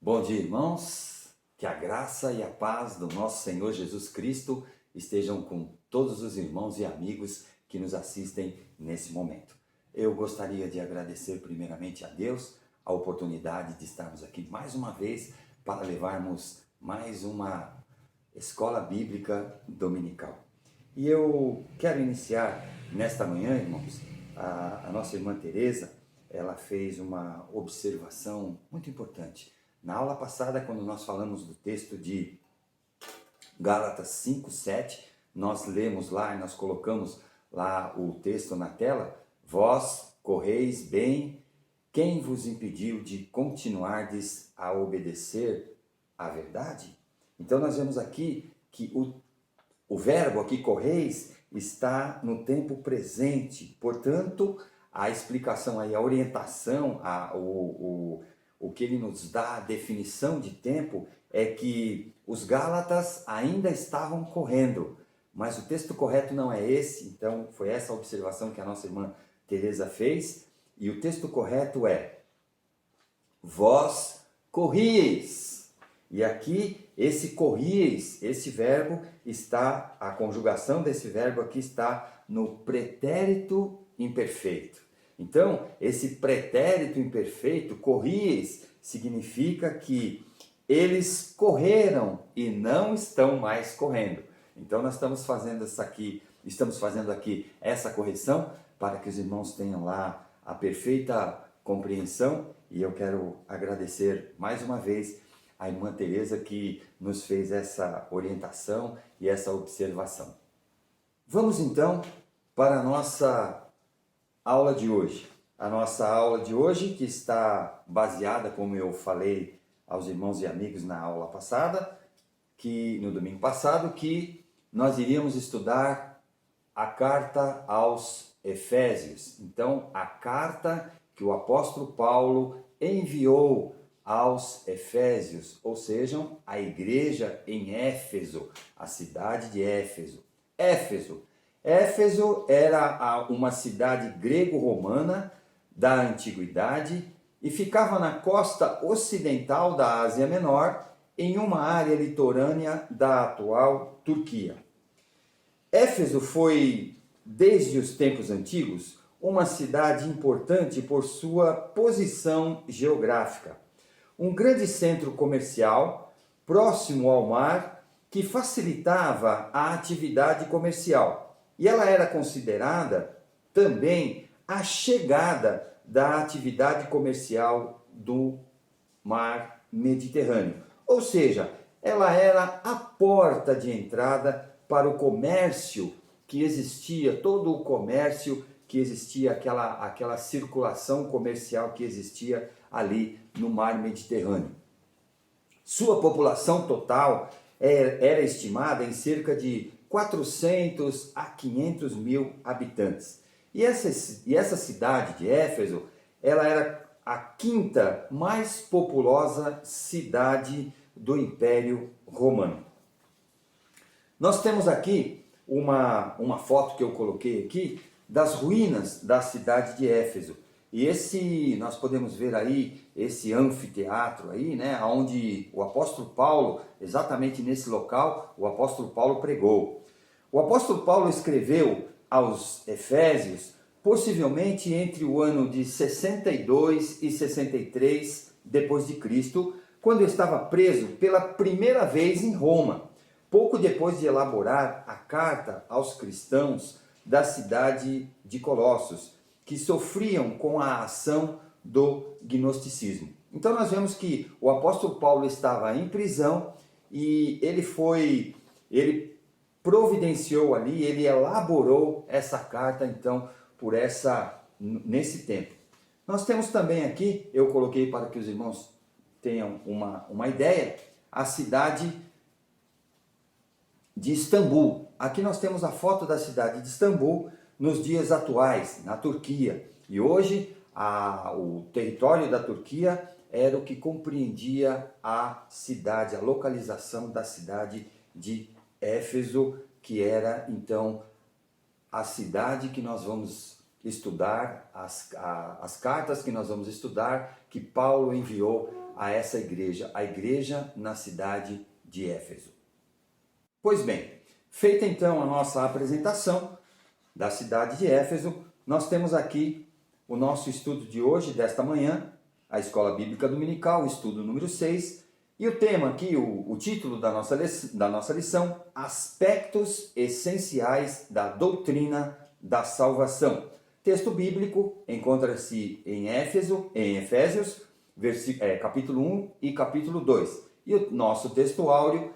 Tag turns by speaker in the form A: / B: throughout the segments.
A: Bom dia, irmãos. Que a graça e a paz do nosso Senhor Jesus Cristo estejam com todos os irmãos e amigos que nos assistem nesse momento. Eu gostaria de agradecer primeiramente a Deus a oportunidade de estarmos aqui mais uma vez para levarmos mais uma escola bíblica dominical. E eu quero iniciar nesta manhã, irmãos, a nossa irmã Teresa, ela fez uma observação muito importante. Na aula passada, quando nós falamos do texto de Gálatas 5:7, nós lemos lá e nós colocamos lá o texto na tela: vós correis bem, quem vos impediu de continuardes a obedecer à verdade? Então nós vemos aqui que o verbo aqui correis está no tempo presente, portanto a explicação aí, a orientação, o que ele nos dá, a definição de tempo, é que os Gálatas ainda estavam correndo, mas o texto correto não é esse. Então foi essa a observação que a nossa irmã Teresa fez, e o texto correto é: vós corrieis. E aqui esse corrieis, esse verbo está, a conjugação desse verbo aqui está no pretérito imperfeito. Então, esse pretérito imperfeito, corrieis, significa que eles correram e não estão mais correndo. Então, nós estamos fazendo aqui essa correção para que os irmãos tenham lá a perfeita compreensão, e eu quero agradecer mais uma vez a irmã Teresa que nos fez essa orientação e essa observação. Vamos então para a nossa aula de hoje. A nossa aula de hoje, que está baseada, como eu falei aos irmãos e amigos na aula passada, que no domingo passado, que nós iríamos estudar a carta aos Efésios. Então, a carta que o apóstolo Paulo enviou aos Efésios, ou seja, a igreja em Éfeso, a cidade de Éfeso. Éfeso era uma cidade grego-romana da antiguidade e ficava na costa ocidental da Ásia Menor, em uma área litorânea da atual Turquia. Éfeso foi, desde os tempos antigos, uma cidade importante por sua posição geográfica. Um grande centro comercial próximo ao mar que facilitava a atividade comercial. E ela era considerada também a chegada da atividade comercial do mar Mediterrâneo. Ou seja, ela era a porta de entrada para o comércio que existia, todo o comércio que existia, aquela circulação comercial que existia ali no mar Mediterrâneo. Sua população total era estimada em cerca de 400 a 500 mil habitantes. E essa cidade de Éfeso, ela era a quinta mais populosa cidade do Império Romano. Nós temos aqui uma foto que eu coloquei aqui das ruínas da cidade de Éfeso. E nós podemos ver aí esse anfiteatro aí, né, onde o apóstolo Paulo, exatamente nesse local, o apóstolo Paulo pregou. O apóstolo Paulo escreveu aos Efésios, possivelmente entre o ano de 62 e 63 depois de Cristo, quando estava preso pela primeira vez em Roma, pouco depois de elaborar a carta aos cristãos da cidade de Colossos, que sofriam com a ação do gnosticismo. Então nós vemos que o apóstolo Paulo estava em prisão e ele providenciou ali, ele elaborou essa carta então nesse tempo. Nós temos também aqui, eu coloquei para que os irmãos tenham uma ideia, a cidade de Istambul. Aqui nós temos a foto da cidade de Istambul nos dias atuais, na Turquia. E hoje o território da Turquia era o que compreendia a cidade, a localização da cidade de Éfeso, que era então a cidade que nós vamos estudar as cartas que nós vamos estudar, que Paulo enviou a essa igreja, a igreja na cidade de Éfeso. Pois bem, feita então a nossa apresentação da cidade de Éfeso, nós temos aqui o nosso estudo de hoje, desta manhã, a Escola Bíblica Dominical, o estudo número 6, e o tema aqui, o título da nossa lição, Aspectos Essenciais da Doutrina da Salvação. Texto bíblico encontra-se em Efésios, capítulo 1 e capítulo 2. E o nosso texto áureo,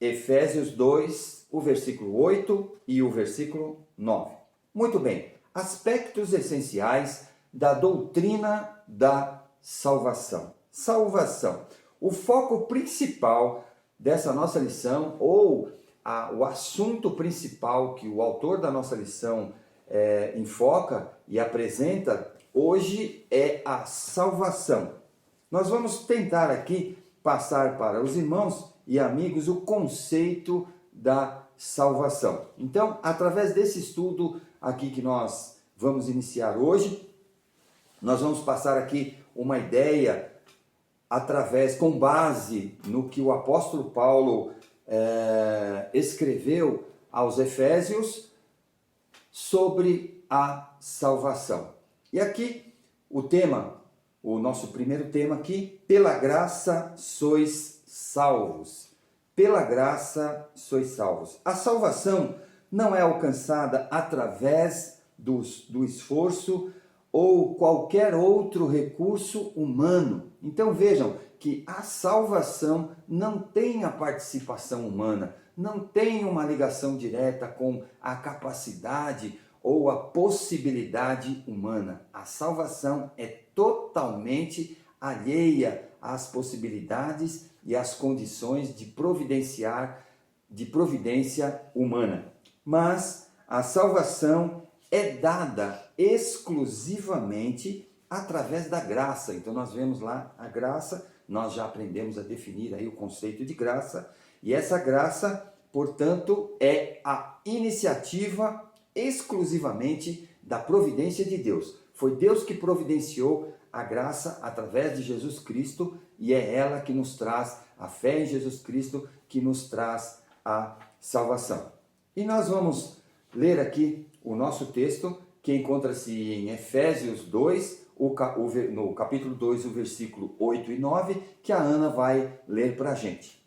A: Efésios 2, o versículo 8 e o versículo 9. Muito bem, aspectos essenciais da doutrina da salvação. Salvação. O foco principal dessa nossa lição, ou o assunto principal que o autor da nossa lição enfoca e apresenta hoje é a salvação. Nós vamos tentar aqui passar para os irmãos e amigos o conceito da salvação. Então, através desse estudo aqui que nós vamos iniciar hoje, nós vamos passar aqui uma ideia com base no que o apóstolo Paulo escreveu aos Efésios sobre a salvação. E aqui o nosso primeiro tema aqui, pela graça sois salvos. Pela graça sois salvos. A salvação não é alcançada através do esforço ou qualquer outro recurso humano. Então vejam que a salvação não tem a participação humana, não tem uma ligação direta com a capacidade ou a possibilidade humana. A salvação é totalmente alheia às possibilidades e às condições de providência humana. Mas a salvação é dada exclusivamente através da graça. Então nós vemos lá a graça, nós já aprendemos a definir aí o conceito de graça, e essa graça, portanto, é a iniciativa exclusivamente da providência de Deus. Foi Deus que providenciou a graça através de Jesus Cristo, e é ela que nos traz a fé em Jesus Cristo, que nos traz a salvação. E nós vamos ler aqui o nosso texto, que encontra-se em Efésios 2, no capítulo 2, o versículo 8 e 9, que a Ana vai ler para a gente.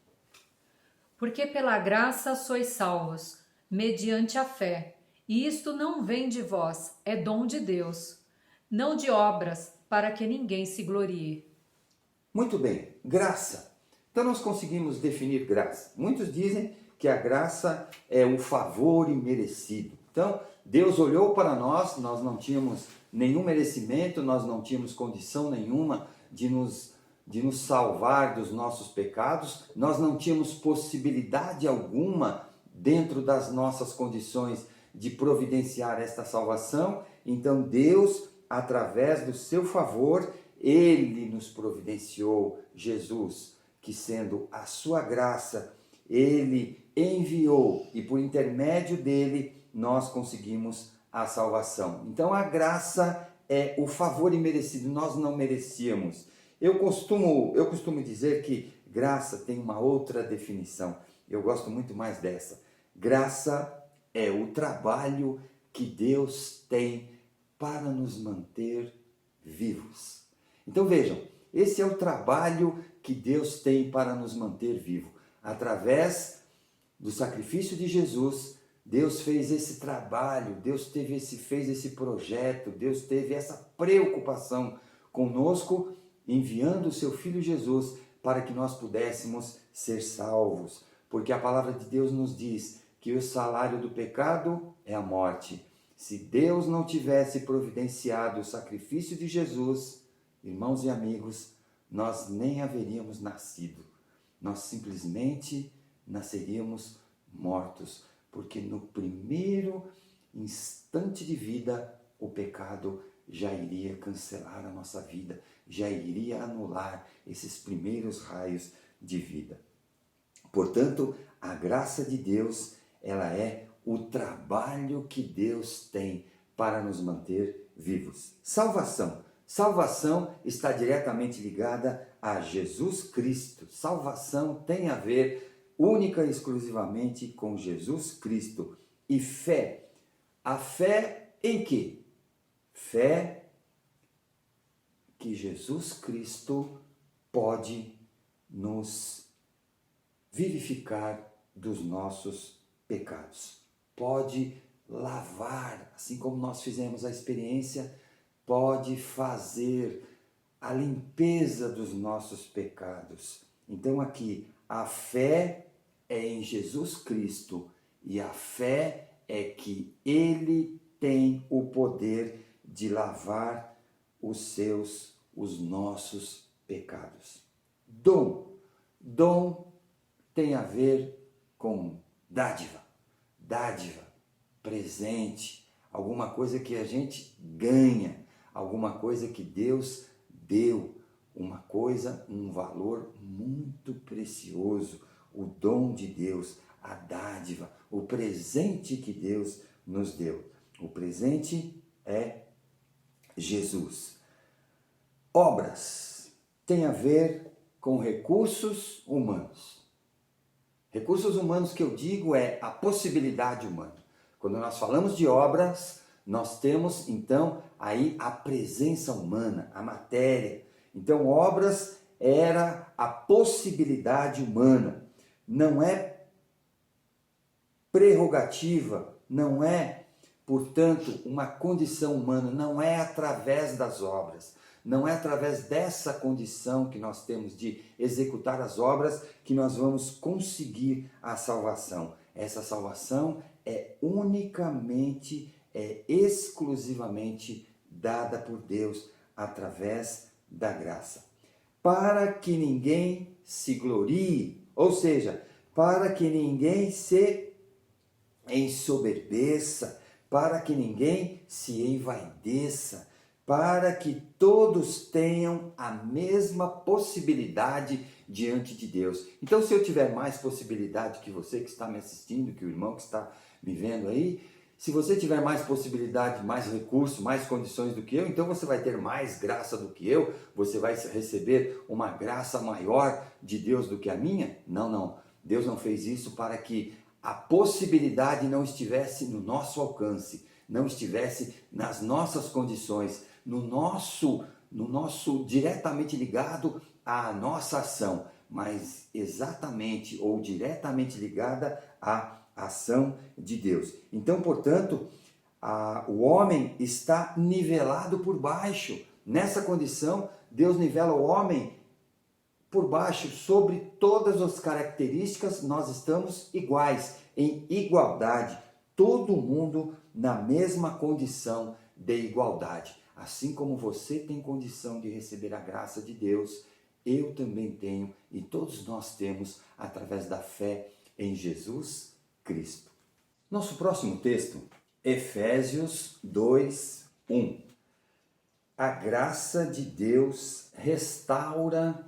B: Porque pela graça sois salvos, mediante a fé, e isto não vem de vós, é dom de Deus, não de obras, para que ninguém se glorie.
A: Muito bem, graça. Então nós conseguimos definir graça. Muitos dizem que a graça é o favor imerecido. Então, Deus olhou para nós não tínhamos nenhum merecimento, nós não tínhamos condição nenhuma de nos salvar dos nossos pecados, nós não tínhamos possibilidade alguma dentro das nossas condições de providenciar esta salvação. Então Deus, através do seu favor, Ele nos providenciou Jesus, que sendo a sua graça, Ele enviou, e por intermédio dele nós conseguimos a salvação. Então a graça é o favor imerecido, nós não merecíamos. Eu costumo dizer que graça tem uma outra definição, eu gosto muito mais dessa. Graça é o trabalho que Deus tem para nos manter vivos. Então vejam, esse é o trabalho que Deus tem para nos manter vivos. Através do sacrifício de Jesus, Deus fez esse trabalho, Deus fez esse projeto, Deus teve essa preocupação conosco, enviando o seu Filho Jesus para que nós pudéssemos ser salvos. Porque a palavra de Deus nos diz que o salário do pecado é a morte. Se Deus não tivesse providenciado o sacrifício de Jesus, irmãos e amigos, nós nem haveríamos nascido. Nós simplesmente nasceríamos mortos, porque no primeiro instante de vida, o pecado já iria cancelar a nossa vida, já iria anular esses primeiros raios de vida. Portanto, a graça de Deus, ela é o trabalho que Deus tem para nos manter vivos. Salvação. Salvação está diretamente ligada a Jesus Cristo. Salvação tem a ver única e exclusivamente com Jesus Cristo. E fé. A fé em quê? Fé que Jesus Cristo pode nos vivificar dos nossos pecados. Pode lavar, assim como nós fizemos a experiência, pode fazer a limpeza dos nossos pecados. Então aqui, a fé é em Jesus Cristo e a fé é que Ele tem o poder de lavar os nossos pecados. Dom. Dom tem a ver com dádiva. Dádiva, presente, alguma coisa que a gente ganha, alguma coisa que Deus deu, uma coisa, um valor muito precioso, o dom de Deus, a dádiva, o presente que Deus nos deu. O presente é Jesus. Obras tem a ver com recursos humanos. Recursos humanos que eu digo é a possibilidade humana. Quando nós falamos de obras, nós temos então aí a presença humana, a matéria. Então obras era a possibilidade humana. Não é prerrogativa, não é, portanto, uma condição humana, não é através das obras, não é através dessa condição que nós temos de executar as obras que nós vamos conseguir a salvação. Essa salvação é unicamente, exclusivamente dada por Deus através da graça. Para que ninguém se glorie, ou seja, para que ninguém se ensoberbeça, para que ninguém se envaideça, para que todos tenham a mesma possibilidade diante de Deus. Então, se eu tiver mais possibilidade que você que está me assistindo, que o irmão que está me vendo aí, se você tiver mais possibilidade, mais recurso, mais condições do que eu, então você vai ter mais graça do que eu, você vai receber uma graça maior de Deus do que a minha? Não, não. Deus não fez isso para que a possibilidade não estivesse no nosso alcance, não estivesse nas nossas condições, no nosso diretamente ligado à nossa ação, mas exatamente ou diretamente ligada à ação de Deus. Então, portanto, o homem está nivelado por baixo. Nessa condição, Deus nivela o homem por baixo, sobre todas as características, nós estamos iguais, em igualdade. Todo mundo na mesma condição de igualdade. Assim como você tem condição de receber a graça de Deus, eu também tenho e todos nós temos através da fé em Jesus Cristo. Nosso próximo texto, Efésios 2:1. A graça de Deus restaura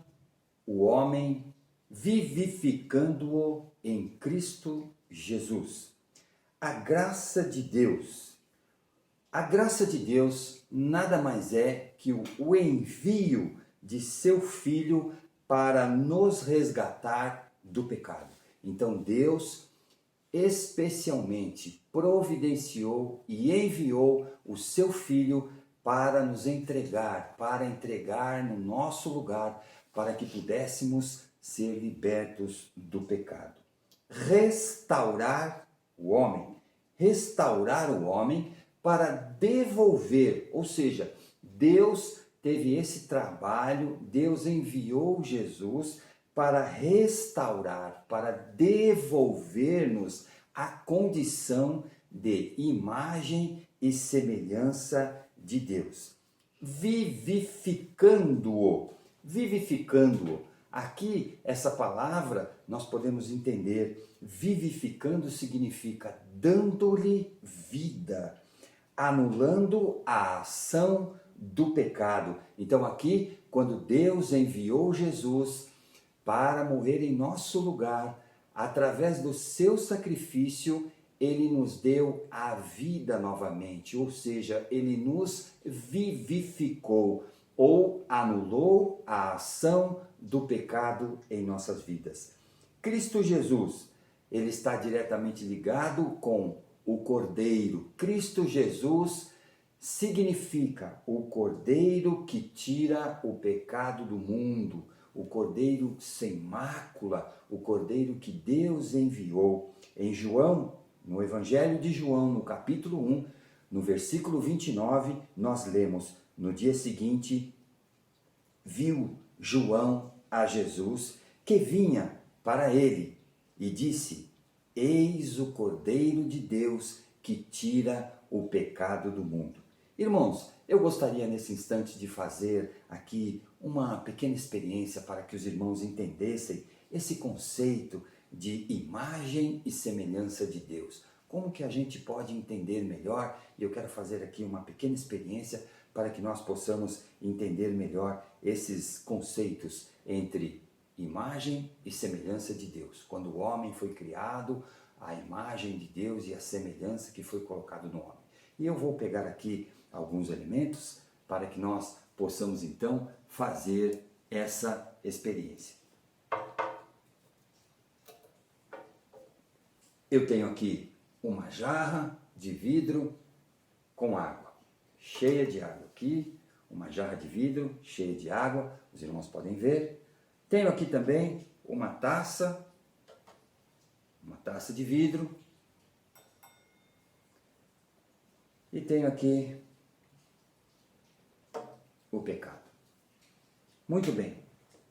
A: o homem, vivificando-o em Cristo Jesus. A graça de Deus. A graça de Deus nada mais é que o envio de seu Filho para nos resgatar do pecado. Então Deus especialmente providenciou e enviou o seu Filho para nos entregar, para entregar no nosso lugar, para que pudéssemos ser libertos do pecado. Restaurar o homem para devolver, ou seja, Deus teve esse trabalho, Deus enviou Jesus para restaurar, para devolver-nos a condição de imagem e semelhança de Deus. Vivificando-o. Aqui, essa palavra, nós podemos entender, vivificando significa dando-lhe vida, anulando a ação do pecado. Então aqui, quando Deus enviou Jesus para morrer em nosso lugar, através do seu sacrifício, ele nos deu a vida novamente, ou seja, ele nos vivificou ou anulou a ação do pecado em nossas vidas. Cristo Jesus, ele está diretamente ligado com o Cordeiro. Cristo Jesus significa o Cordeiro que tira o pecado do mundo, o Cordeiro sem mácula, o Cordeiro que Deus enviou. Em João, no Evangelho de João, no capítulo 1, no versículo 29, nós lemos: no dia seguinte, viu João a Jesus que vinha para ele e disse: eis o Cordeiro de Deus que tira o pecado do mundo. Irmãos, eu gostaria nesse instante de fazer aqui uma pequena experiência para que os irmãos entendessem esse conceito de imagem e semelhança de Deus. Como que a gente pode entender melhor? E eu quero fazer aqui uma pequena experiência para que nós possamos entender melhor esses conceitos entre imagem e semelhança de Deus. Quando o homem foi criado, a imagem de Deus e a semelhança que foi colocado no homem. E eu vou pegar aqui alguns elementos para que nós possamos então fazer essa experiência. Eu tenho aqui uma jarra de vidro com água, cheia de água aqui, uma jarra de vidro cheia de água, os irmãos podem ver. Tenho aqui também uma taça de vidro. E tenho aqui o pecado. Muito bem,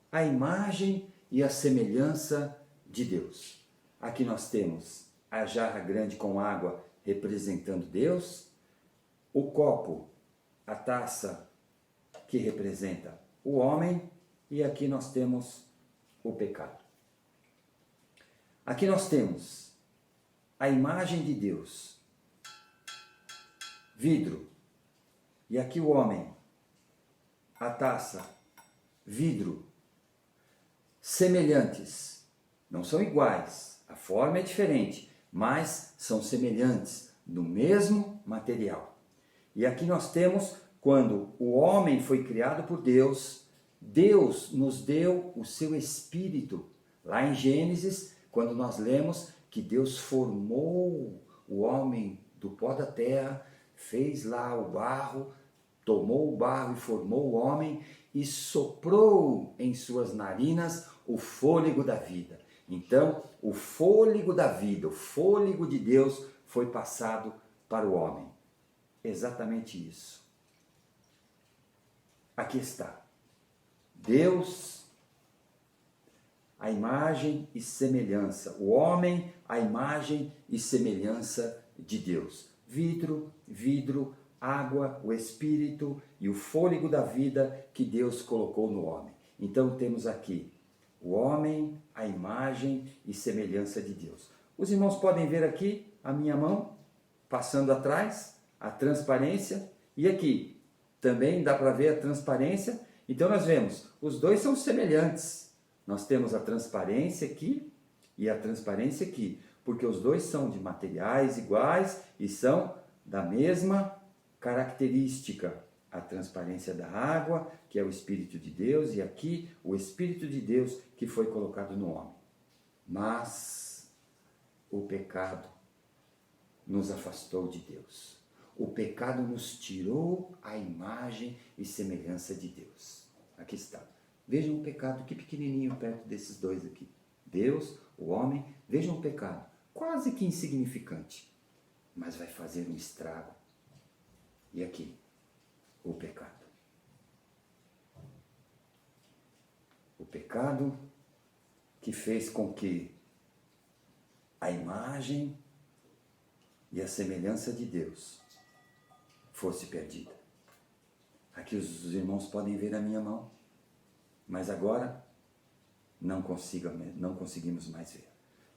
A: a imagem e a semelhança de Deus. Aqui nós temos a jarra grande com água representando Deus, o copo, a taça que representa o homem, e aqui nós temos o pecado. Aqui nós temos a imagem de Deus, vidro, e aqui o homem, a taça, vidro, semelhantes, não são iguais, a forma é diferente, mas são semelhantes, do mesmo material. E aqui nós temos, quando o homem foi criado por Deus, Deus nos deu o seu Espírito. Lá em Gênesis, quando nós lemos que Deus formou o homem do pó da terra, fez lá o barro, tomou o barro e formou o homem e soprou em suas narinas o fôlego da vida. Então, o fôlego da vida, o fôlego de Deus foi passado para o homem. Exatamente isso. Aqui está. Deus, a imagem e semelhança. O homem, a imagem e semelhança de Deus. Vidro, água, o Espírito e o fôlego da vida que Deus colocou no homem. Então temos aqui o homem, a imagem e semelhança de Deus. Os irmãos podem ver aqui a minha mão passando atrás, a transparência, e aqui também dá para ver a transparência. Então nós vemos, os dois são semelhantes. Nós temos a transparência aqui e a transparência aqui, porque os dois são de materiais iguais e são da mesma característica. A transparência da água, que é o Espírito de Deus, e aqui o Espírito de Deus que foi colocado no homem. Mas o pecado nos afastou de Deus. O pecado nos tirou a imagem e semelhança de Deus. Aqui está. Vejam o pecado, que pequenininho perto desses dois aqui. Deus, o homem, vejam o pecado, quase que insignificante, mas vai fazer um estrago. E aqui, o pecado. O pecado que fez com que a imagem e a semelhança de Deus fosse perdida. Aqui os irmãos podem ver a minha mão, mas agora não conseguimos mais ver,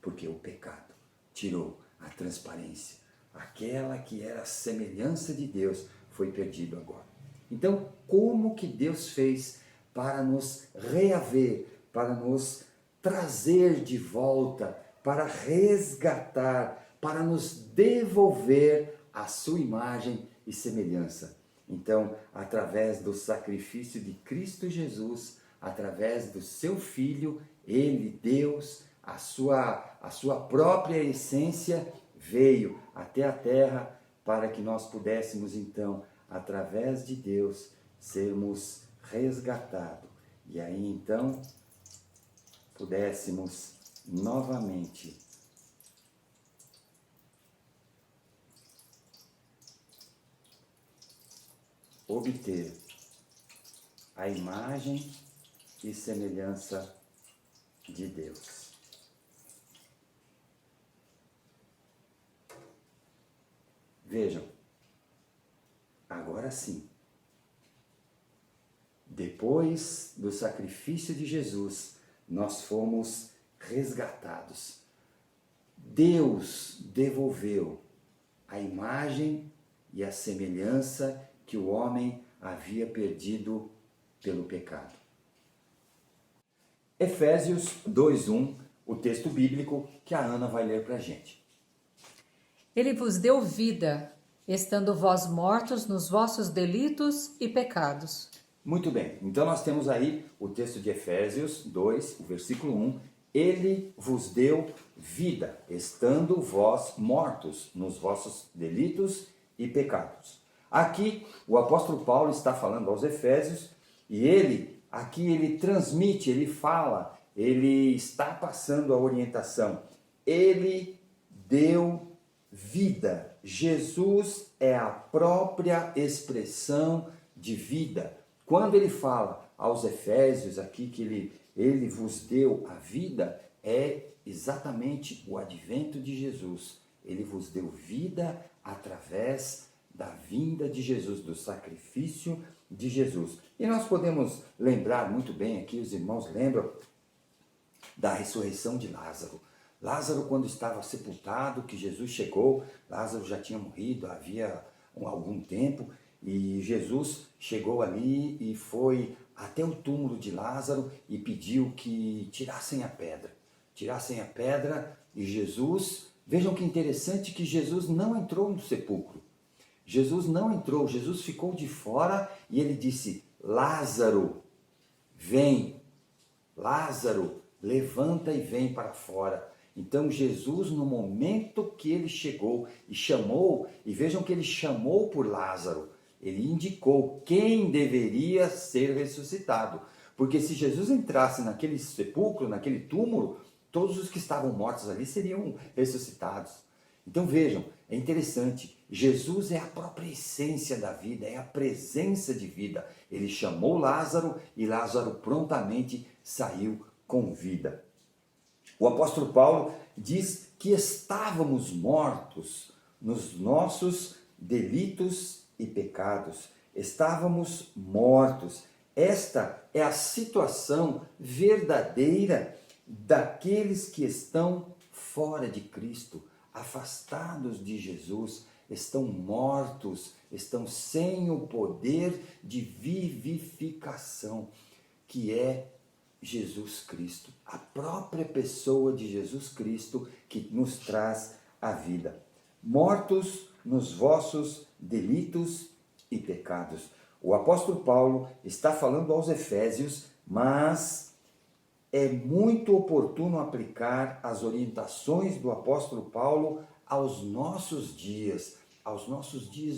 A: porque o pecado tirou a transparência, aquela que era a semelhança de Deus foi perdido agora. Então, como que Deus fez para nos reaver, para nos trazer de volta, para resgatar, para nos devolver a sua imagem e semelhança. Então, através do sacrifício de Cristo Jesus, através do seu Filho, Ele, Deus, a sua própria essência, veio até a terra para que nós pudéssemos, então, através de Deus, sermos resgatados. E aí, então, pudéssemos novamente obter a imagem e semelhança de Deus. Vejam, agora sim, depois do sacrifício de Jesus, nós fomos resgatados. Deus devolveu a imagem e a semelhança que o homem havia perdido pelo pecado. Efésios 2:1, o texto bíblico que a Ana vai ler para a gente.
B: Ele vos deu vida, estando vós mortos nos vossos delitos e pecados.
A: Muito bem, então nós temos aí o texto de Efésios 2, o versículo 1. Ele vos deu vida, estando vós mortos nos vossos delitos e pecados. Aqui o apóstolo Paulo está falando aos Efésios e ele transmite, ele fala, ele está passando a orientação. Ele deu vida. Jesus é a própria expressão de vida. Quando ele fala aos Efésios aqui que ele vos deu a vida, é exatamente o advento de Jesus. Ele vos deu vida através da vinda de Jesus, do sacrifício de Jesus. E nós podemos lembrar muito bem aqui, os irmãos lembram da ressurreição de Lázaro. Lázaro, quando estava sepultado, que Jesus chegou, Lázaro já tinha morrido, havia algum tempo, e Jesus chegou ali e foi até o túmulo de Lázaro e pediu que tirassem a pedra. Tirassem a pedra e Jesus, vejam que interessante que Jesus não entrou no sepulcro. Jesus não entrou, Jesus ficou de fora e ele disse: Lázaro, vem. Lázaro, levanta e vem para fora. Então Jesus, no momento que ele chegou e chamou, e vejam que ele chamou por Lázaro, ele indicou quem deveria ser ressuscitado. Porque se Jesus entrasse naquele sepulcro, naquele túmulo, todos os que estavam mortos ali seriam ressuscitados. Então vejam, é interessante, Jesus é a própria essência da vida, é a presença de vida. Ele chamou Lázaro e Lázaro prontamente saiu com vida. O apóstolo Paulo diz que estávamos mortos nos nossos delitos e pecados. Estávamos mortos. Esta é a situação verdadeira daqueles que estão fora de Cristo, afastados de Jesus, estão mortos, estão sem o poder de vivificação, que é Jesus Cristo, a própria pessoa de Jesus Cristo que nos traz a vida. Mortos nos vossos delitos e pecados. O apóstolo Paulo está falando aos Efésios, mas é muito oportuno aplicar as orientações do apóstolo Paulo aos nossos dias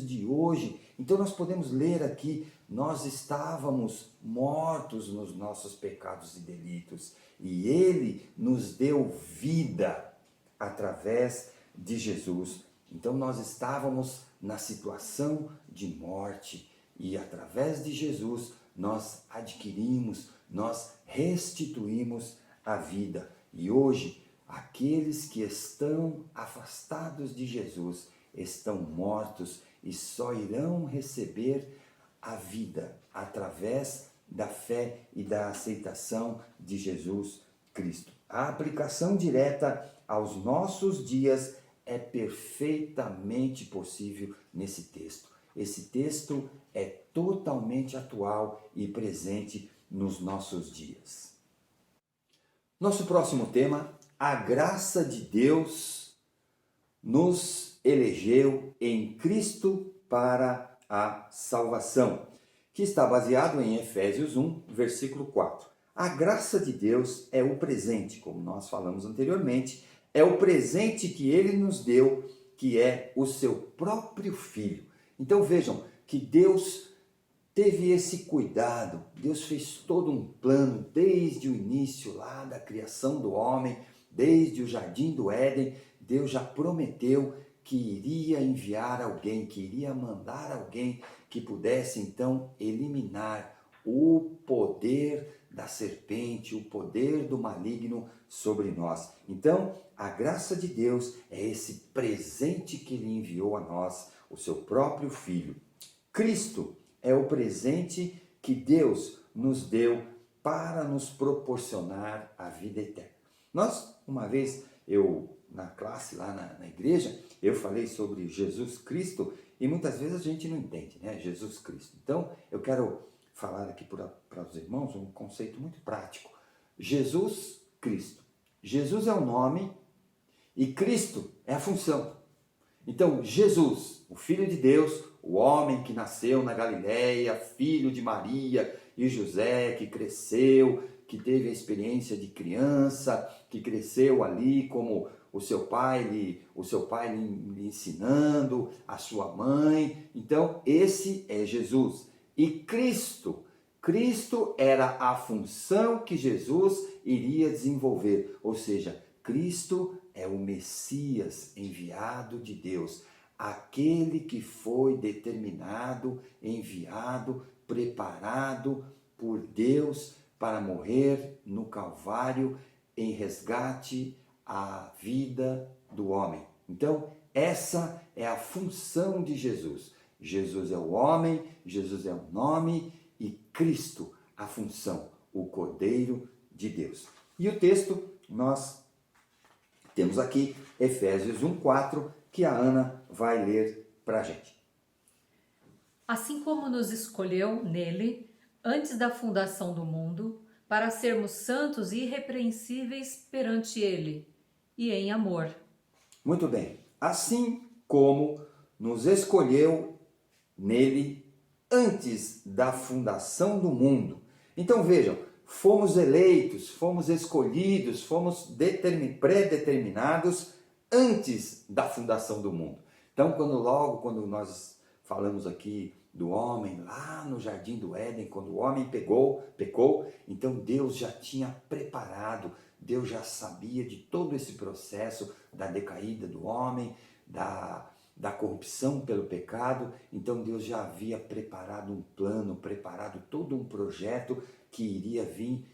A: de hoje. Então nós podemos ler aqui: nós estávamos mortos nos nossos pecados e delitos, e ele nos deu vida através de Jesus. Então nós estávamos na situação de morte, e através de Jesus nós adquirimos, nós restituímos a vida. E hoje, aqueles que estão afastados de Jesus estão mortos e só irão receber a vida através da fé e da aceitação de Jesus Cristo. A aplicação direta aos nossos dias é perfeitamente possível nesse texto. Esse texto é totalmente atual e presente nos nossos dias. Nosso próximo tema: a graça de Deus nos elegeu em Cristo para a salvação, que está baseado em Efésios 1, versículo 4. A graça de Deus é o presente, como nós falamos anteriormente, é o presente que Ele nos deu, que é o seu próprio Filho. Então vejam que Deus teve esse cuidado, Deus fez todo um plano desde o início lá da criação do homem, desde o jardim do Éden, Deus já prometeu que iria enviar alguém, que iria mandar alguém que pudesse então eliminar o poder da serpente, o poder do maligno sobre nós. Então, a graça de Deus é esse presente que Ele enviou a nós, o seu próprio Filho. Cristo é o presente que Deus nos deu para nos proporcionar a vida eterna. Uma vez, na classe lá na igreja, eu falei sobre Jesus Cristo e muitas vezes a gente não entende, né? Jesus Cristo. Então, eu quero falar aqui para os irmãos um conceito muito prático. Jesus Cristo. Jesus é o nome e Cristo é a função. Então, Jesus, o Filho de Deus, o homem que nasceu na Galileia, filho de Maria e José, que cresceu, que teve a experiência de criança, que cresceu ali como o seu pai lhe ensinando, a sua mãe. Então, esse é Jesus. E Cristo era a função que Jesus iria desenvolver, ou seja, Cristo é o Messias enviado de Deus, aquele que foi determinado, enviado, preparado por Deus para morrer no Calvário em resgate à vida do homem. Então, essa é a função de Jesus. Jesus é o homem, Jesus é o nome e Cristo a função, o Cordeiro de Deus. E o texto nós temos aqui Efésios 1:4, que a Ana vai ler para a gente.
B: Assim como nos escolheu nele, antes da fundação do mundo, para sermos santos e irrepreensíveis perante ele, e em amor.
A: Muito bem. Assim como nos escolheu nele antes da fundação do mundo. Então vejam, fomos eleitos, fomos escolhidos, fomos predeterminados antes da fundação do mundo. Então, quando nós falamos aqui do homem lá no jardim do Éden, quando o homem pecou, então Deus já tinha preparado, Deus já sabia de todo esse processo da decaída do homem, da corrupção pelo pecado. Então Deus já havia preparado um plano, preparado todo um projeto que iria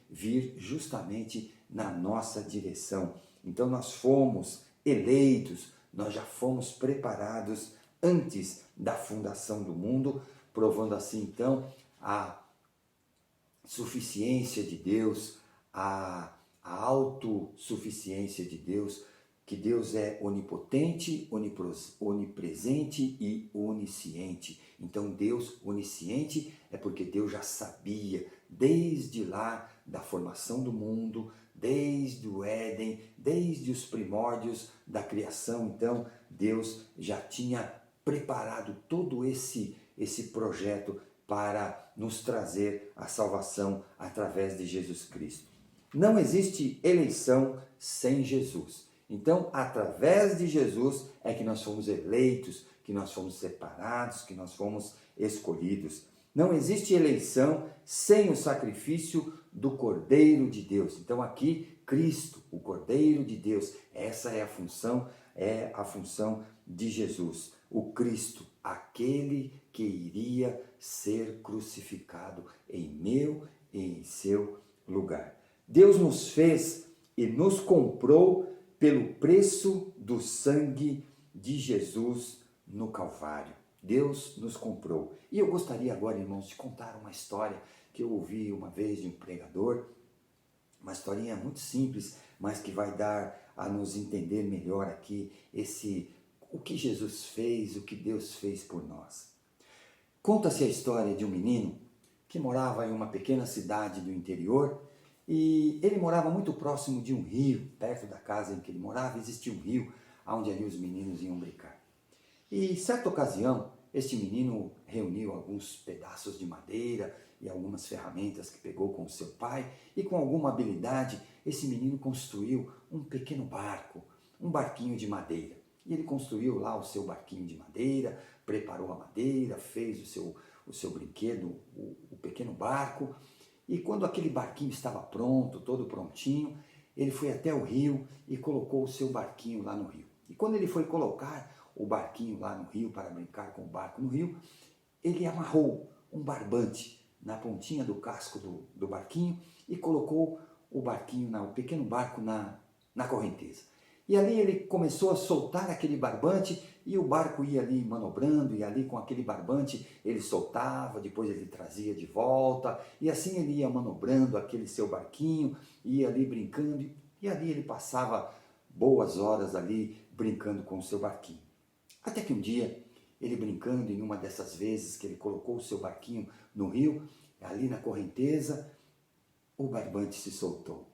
A: vir justamente na nossa direção. Então nós fomos eleitos, nós já fomos preparados antes da fundação do mundo, provando assim então a suficiência de Deus, a autossuficiência de Deus, que Deus é onipotente, onipresente e onisciente. Então Deus onisciente é porque Deus já sabia desde lá da formação do mundo, desde o Éden, desde os primórdios da criação. Então Deus já tinha preparado todo esse projeto para nos trazer a salvação através de Jesus Cristo. Não existe eleição sem Jesus. Então, através de Jesus é que nós fomos eleitos, que nós fomos separados, que nós fomos escolhidos. Não existe eleição sem o sacrifício do Cordeiro de Deus. Então aqui, Cristo, o Cordeiro de Deus, essa é a função de Jesus. O Cristo, aquele que iria ser crucificado em meu e em seu lugar. Deus nos fez e nos comprou pelo preço do sangue de Jesus no Calvário. Deus nos comprou. E eu gostaria agora, irmãos, de contar uma história que eu ouvi uma vez de um pregador, uma historinha muito simples, mas que vai dar a nos entender melhor aqui o que Jesus fez, o que Deus fez por nós. Conta-se a história de um menino que morava em uma pequena cidade do interior. E ele morava muito próximo de um rio, perto da casa em que ele morava existia um rio, onde ali os meninos iam brincar. E certa ocasião, este menino reuniu alguns pedaços de madeira e algumas ferramentas que pegou com o seu pai e com alguma habilidade, esse menino construiu um pequeno barco, um barquinho de madeira. E ele construiu lá o seu barquinho de madeira, preparou a madeira, fez o seu brinquedo, o pequeno barco. E quando aquele barquinho estava pronto, todo prontinho, ele foi até o rio e colocou o seu barquinho lá no rio. E quando ele foi colocar o barquinho lá no rio para brincar com o barco no rio, ele amarrou um barbante na pontinha do casco do barquinho e colocou o barquinho, o pequeno barco na correnteza. E ali ele começou a soltar aquele barbante e o barco ia ali manobrando e ali com aquele barbante ele soltava, depois ele trazia de volta e assim ele ia manobrando aquele seu barquinho, ia ali brincando e ali ele passava boas horas ali brincando com o seu barquinho. Até que um dia, ele brincando em uma dessas vezes que ele colocou o seu barquinho no rio, ali na correnteza, o barbante se soltou.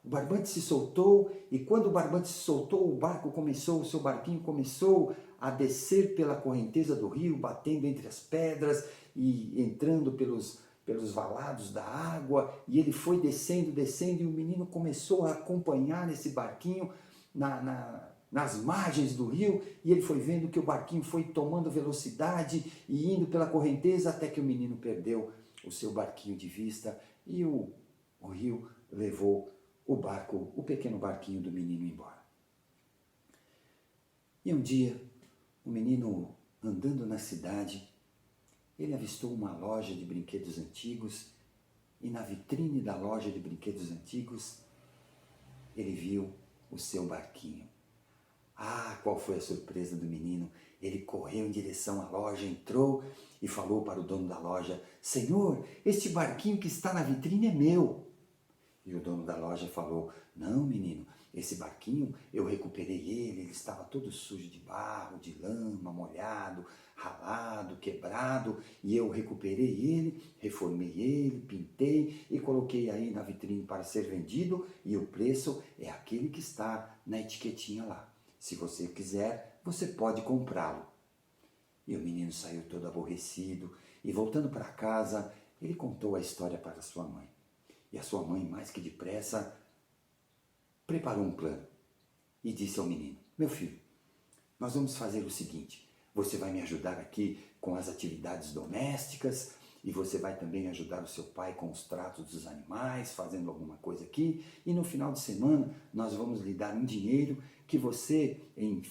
A: O barbante se soltou e quando o barbante se soltou, o seu barquinho começou a descer pela correnteza do rio, batendo entre as pedras e entrando pelos valados da água, e ele foi descendo, descendo, e o menino começou a acompanhar esse barquinho nas margens do rio, e ele foi vendo que o barquinho foi tomando velocidade e indo pela correnteza até que o menino perdeu o seu barquinho de vista e o rio levou o pequeno barquinho do menino embora. E um dia, o menino andando na cidade, ele avistou uma loja de brinquedos antigos e na vitrine da loja de brinquedos antigos, ele viu o seu barquinho. Ah, qual foi a surpresa do menino! Ele correu em direção à loja, entrou e falou para o dono da loja: Senhor, este barquinho que está na vitrine é meu. E o dono da loja falou: Não, menino, esse barquinho eu recuperei ele estava todo sujo de barro, de lama, molhado, ralado, quebrado, e eu recuperei ele, reformei ele, pintei e coloquei aí na vitrine para ser vendido, e o preço é aquele que está na etiquetinha lá. Se você quiser, você pode comprá-lo. E o menino saiu todo aborrecido e, voltando para casa, ele contou a história para sua mãe. E a sua mãe, mais que depressa, preparou um plano e disse ao menino: Meu filho, nós vamos fazer o seguinte, você vai me ajudar aqui com as atividades domésticas e você vai também ajudar o seu pai com os tratos dos animais, fazendo alguma coisa aqui, e no final de semana nós vamos lhe dar um dinheiro que você, em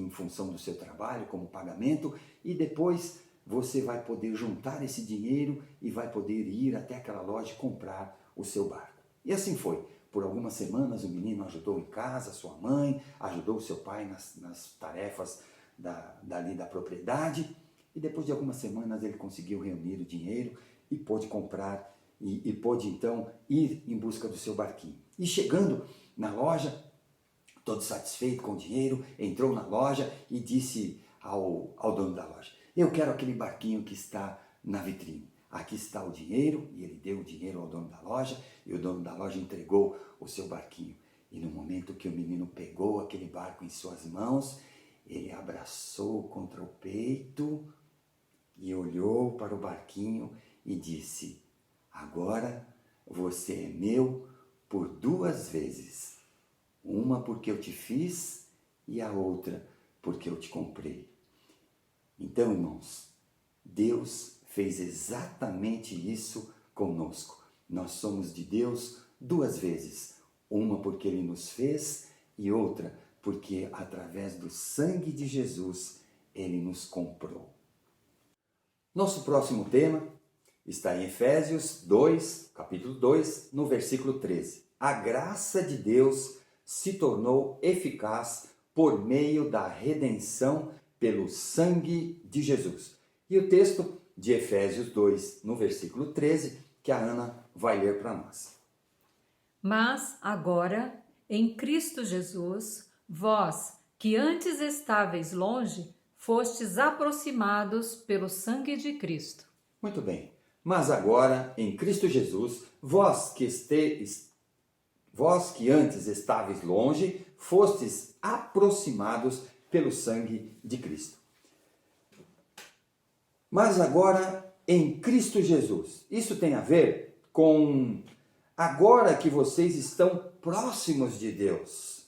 A: função do seu trabalho, como pagamento, e depois você vai poder juntar esse dinheiro e vai poder ir até aquela loja e comprar o seu barco. E assim foi. Por algumas semanas o menino ajudou em casa, sua mãe, ajudou o seu pai nas tarefas dali da propriedade, e depois de algumas semanas ele conseguiu reunir o dinheiro e pôde comprar e pôde então ir em busca do seu barquinho. E chegando na loja, todo satisfeito com o dinheiro, entrou na loja e disse ao dono da loja: Eu quero aquele barquinho que está na vitrine. Aqui está o dinheiro, e ele deu o dinheiro ao dono da loja, e o dono da loja entregou o seu barquinho. E no momento que o menino pegou aquele barco em suas mãos, ele abraçou contra o peito e olhou para o barquinho e disse: Agora você é meu por 2 vezes. Uma porque eu te fiz e a outra porque eu te comprei. Então, irmãos, Deus fez exatamente isso conosco. Nós somos de Deus 2 vezes. Uma porque Ele nos fez e outra porque através do sangue de Jesus Ele nos comprou. Nosso próximo tema está em Efésios 2, capítulo 2, no versículo 13. A graça de Deus se tornou eficaz por meio da redenção pelo sangue de Jesus. E o texto de Efésios 2, no versículo 13, que a Ana vai ler para nós.
B: Mas agora, em Cristo Jesus, vós, que antes estáveis longe, fostes aproximados pelo sangue de Cristo.
A: Muito bem. Mas agora, em Cristo Jesus, vós que Vós que antes estáveis longe, fostes aproximados pelo sangue de Cristo. Mas agora em Cristo Jesus. Isso tem a ver com agora que vocês estão próximos de Deus.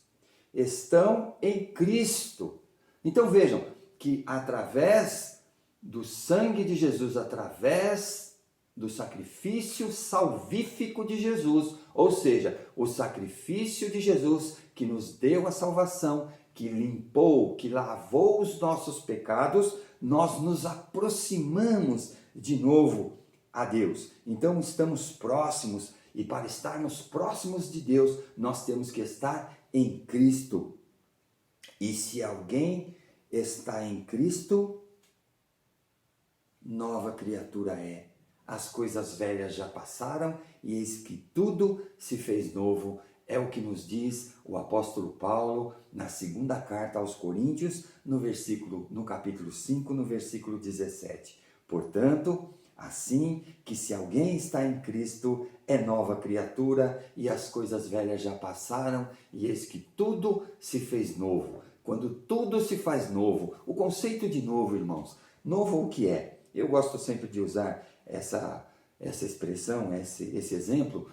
A: Estão em Cristo. Então vejam que através do sangue de Jesus, através do sacrifício salvífico de Jesus, ou seja, o sacrifício de Jesus que nos deu a salvação, que limpou, que lavou os nossos pecados, nós nos aproximamos de novo a Deus. Então estamos próximos, e para estarmos próximos de Deus, nós temos que estar em Cristo. E se alguém está em Cristo, nova criatura é. As coisas velhas já passaram e eis que tudo se fez novo. É o que nos diz o apóstolo Paulo na segunda carta aos Coríntios, no capítulo 5, no versículo 17. Portanto, assim que se alguém está em Cristo, é nova criatura e as coisas velhas já passaram e eis que tudo se fez novo. Quando tudo se faz novo, o conceito de novo, irmãos, novo o que é? Eu gosto sempre de usar essa expressão, esse exemplo,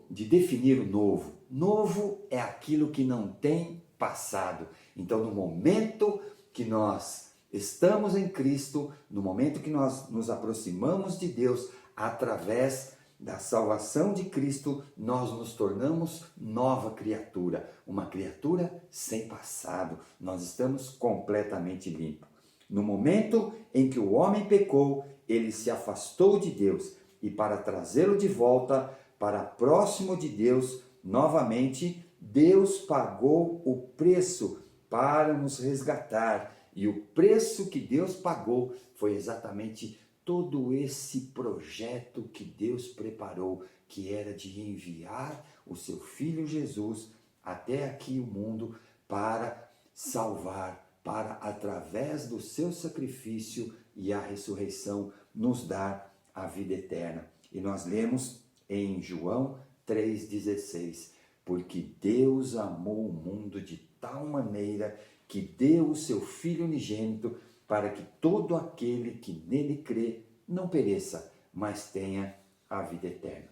A: de definir o novo. Novo é aquilo que não tem passado. Então, no momento que nós estamos em Cristo, no momento que nós nos aproximamos de Deus, através da salvação de Cristo, nós nos tornamos nova criatura, uma criatura sem passado. Nós estamos completamente limpos. No momento em que o homem pecou, ele se afastou de Deus, e para trazê-lo de volta para próximo de Deus, novamente, Deus pagou o preço para nos resgatar. E o preço que Deus pagou foi exatamente todo esse projeto que Deus preparou, que era de enviar o seu Filho Jesus até aqui o mundo para salvar, para, através do seu sacrifício e a ressurreição, nos dar a vida eterna. E nós lemos em João 3,16, porque Deus amou o mundo de tal maneira que deu o seu Filho unigênito para que todo aquele que nele crê não pereça, mas tenha a vida eterna.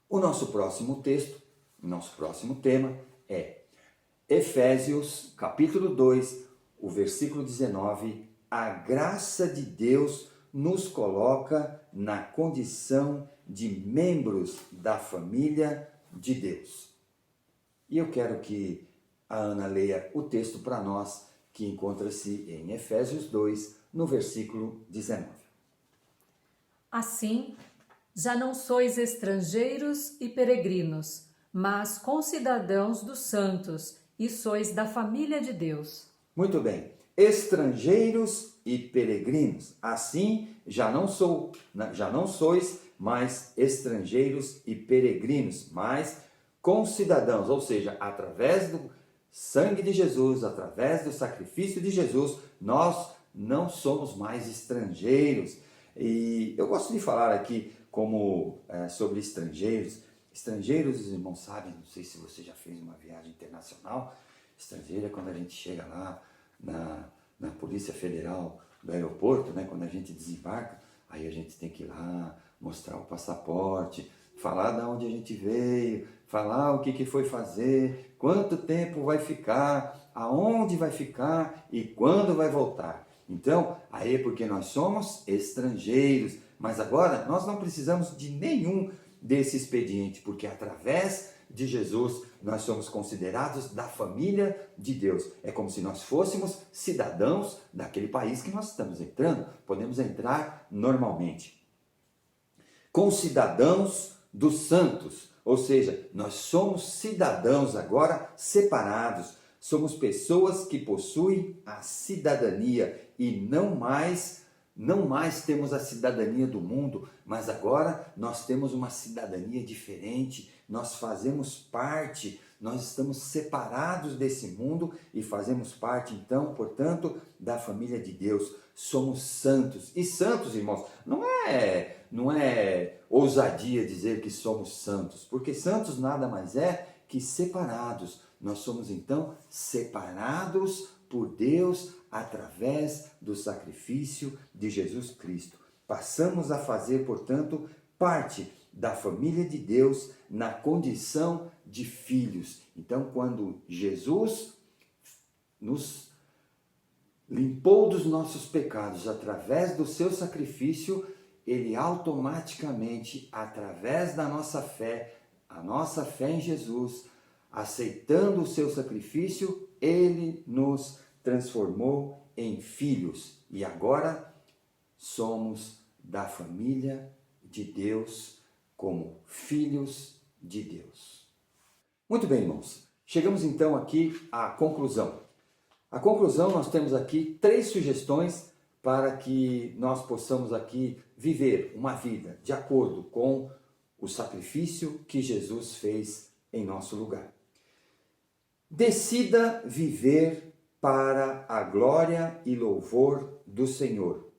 A: O nosso próximo texto, o nosso próximo tema é Efésios, capítulo 2, o versículo 19, a graça de Deus nos coloca na condição de membros da família de Deus. E eu quero que a Ana leia o texto para nós, que encontra-se em Efésios 2, no versículo 19.
B: Assim, já não sois estrangeiros e peregrinos, mas concidadãos dos santos, e sois da família de Deus.
A: Muito bem. Estrangeiros e peregrinos. Assim, já não sois mais estrangeiros e peregrinos, mas concidadãos, ou seja, através do sangue de Jesus, através do sacrifício de Jesus, nós não somos mais estrangeiros. E eu gosto de falar aqui sobre estrangeiros. Estrangeiros, os irmãos sabem, não sei se você já fez uma viagem internacional. Estrangeiro é quando a gente chega lá na Polícia Federal do aeroporto, né? Quando a gente desembarca, aí a gente tem que ir lá, mostrar o passaporte, falar de onde a gente veio, falar o que foi fazer, quanto tempo vai ficar, aonde vai ficar e quando vai voltar. Então, aí é porque nós somos estrangeiros, mas agora nós não precisamos de nenhum desse expediente, porque através de Jesus nós somos considerados da família de Deus. É como se nós fôssemos cidadãos daquele país que nós estamos entrando, podemos entrar normalmente. Concidadãos dos santos, ou seja, nós somos cidadãos agora separados, somos pessoas que possuem a cidadania e não mais temos a cidadania do mundo, mas agora nós temos uma cidadania diferente, nós fazemos parte Nós estamos separados desse mundo e fazemos parte, então, portanto, da família de Deus. Somos santos. E santos, irmãos, não é ousadia dizer que somos santos, porque santos nada mais é que separados. Nós somos, então, separados por Deus através do sacrifício de Jesus Cristo. Passamos a fazer, portanto, parte da família de Deus na condição de filhos. Então, quando Jesus nos limpou dos nossos pecados através do seu sacrifício, ele automaticamente, através da nossa fé, a nossa fé em Jesus, aceitando o seu sacrifício, ele nos transformou em filhos. E agora somos da família de Deus como filhos de Deus. Muito bem, irmãos. Chegamos então aqui à conclusão. A conclusão, nós temos aqui 3 sugestões para que nós possamos aqui viver uma vida de acordo com o sacrifício que Jesus fez em nosso lugar. Decida viver para a glória e louvor do Senhor.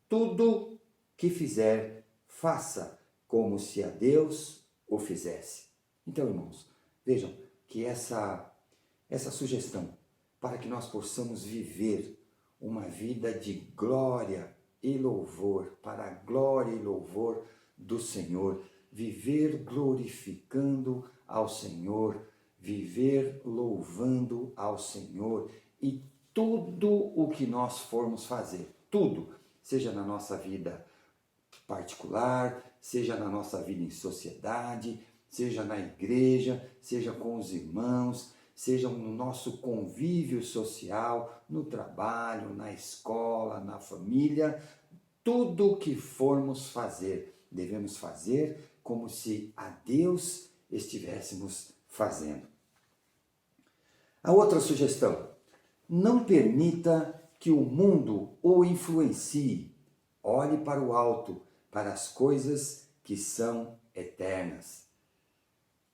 A: Tudo que fizer, faça como se a Deus o fizesse. Então, irmãos, vejam que essa sugestão para que nós possamos viver uma vida de glória e louvor, para a glória e louvor do Senhor, viver glorificando ao Senhor, viver louvando ao Senhor, e tudo o que nós formos fazer, tudo, seja na nossa vida particular, seja na nossa vida em sociedade, seja na igreja, seja com os irmãos, seja no nosso convívio social, no trabalho, na escola, na família, tudo o que formos fazer, devemos fazer como se a Deus estivéssemos fazendo. A outra sugestão: não permita que o mundo o influencie. Olhe para o alto, para as coisas que são eternas.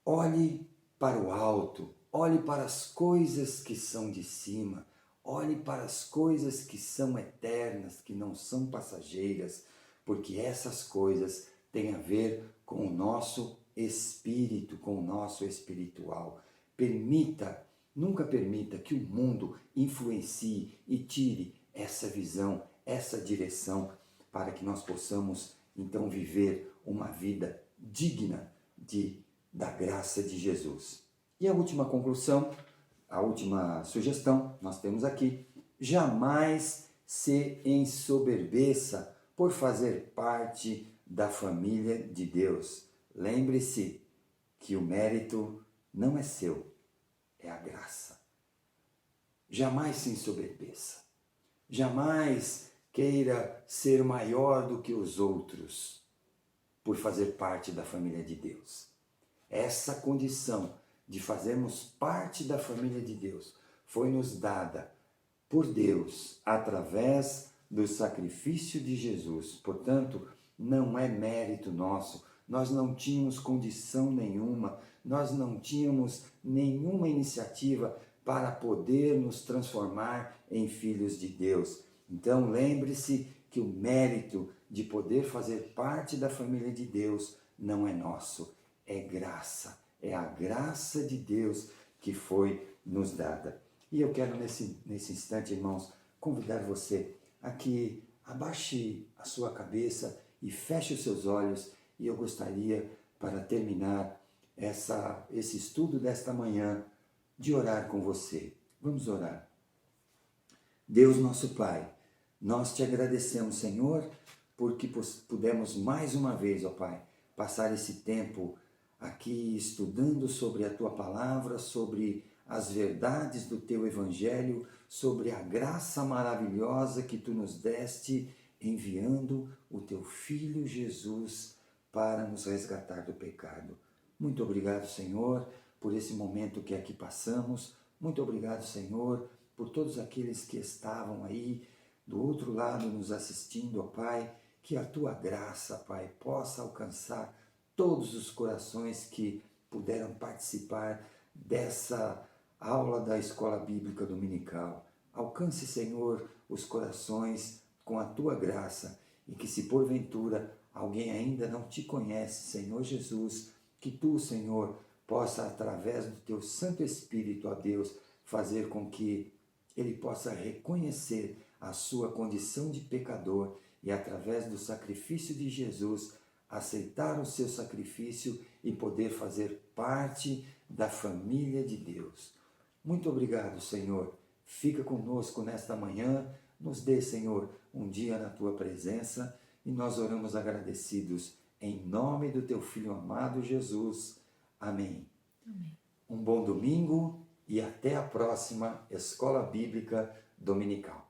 A: Olhe para o alto, olhe para as coisas que são de cima, olhe para as coisas que são eternas, que não são passageiras, porque essas coisas têm a ver com o nosso espírito, com o nosso espiritual. Nunca permita que o mundo influencie e tire essa visão, essa direção, para que nós possamos então viver uma vida digna da graça de Jesus. E a última conclusão, a última sugestão, nós temos aqui: jamais se ensoberbeça por fazer parte da família de Deus. Lembre-se que o mérito não é seu, é a graça. Jamais se ensoberbeça. Jamais queira ser maior do que os outros por fazer parte da família de Deus. Essa condição de fazermos parte da família de Deus foi nos dada por Deus através do sacrifício de Jesus. Portanto, não é mérito nosso. Nós não tínhamos condição nenhuma, nós não tínhamos nenhuma iniciativa para poder nos transformar em filhos de Deus. Então, lembre-se que o mérito de poder fazer parte da família de Deus não é nosso, é graça. É a graça de Deus que foi nos dada. E eu quero nesse instante, irmãos, convidar você a que abaixe a sua cabeça e feche os seus olhos. E eu gostaria, para terminar esse estudo desta manhã, de orar com você. Vamos orar. Deus nosso Pai, nós te agradecemos, Senhor, porque pudemos mais uma vez, ó Pai, passar esse tempo aqui estudando sobre a Tua Palavra, sobre as verdades do Teu Evangelho, sobre a graça maravilhosa que Tu nos deste, enviando o Teu Filho Jesus para nos resgatar do pecado. Muito obrigado, Senhor, por esse momento que aqui passamos. Muito obrigado, Senhor, por todos aqueles que estavam aí do outro lado nos assistindo, ó Pai, que a Tua graça, Pai, possa alcançar todos os corações que puderam participar dessa aula da Escola Bíblica Dominical. Alcance, Senhor, os corações com a Tua graça e que, se porventura alguém ainda não te conhece, Senhor Jesus, que Tu, Senhor, possa, através do Teu Santo Espírito, ó Deus, fazer com que ele possa reconhecer a sua condição de pecador e, através do sacrifício de Jesus, aceitar o seu sacrifício e poder fazer parte da família de Deus. Muito obrigado, Senhor. Fica conosco nesta manhã. Nos dê, Senhor, um dia na Tua presença e nós oramos agradecidos em nome do Teu Filho amado Jesus. Amém.
B: Amém.
A: Um bom domingo e até a próxima Escola Bíblica Dominical.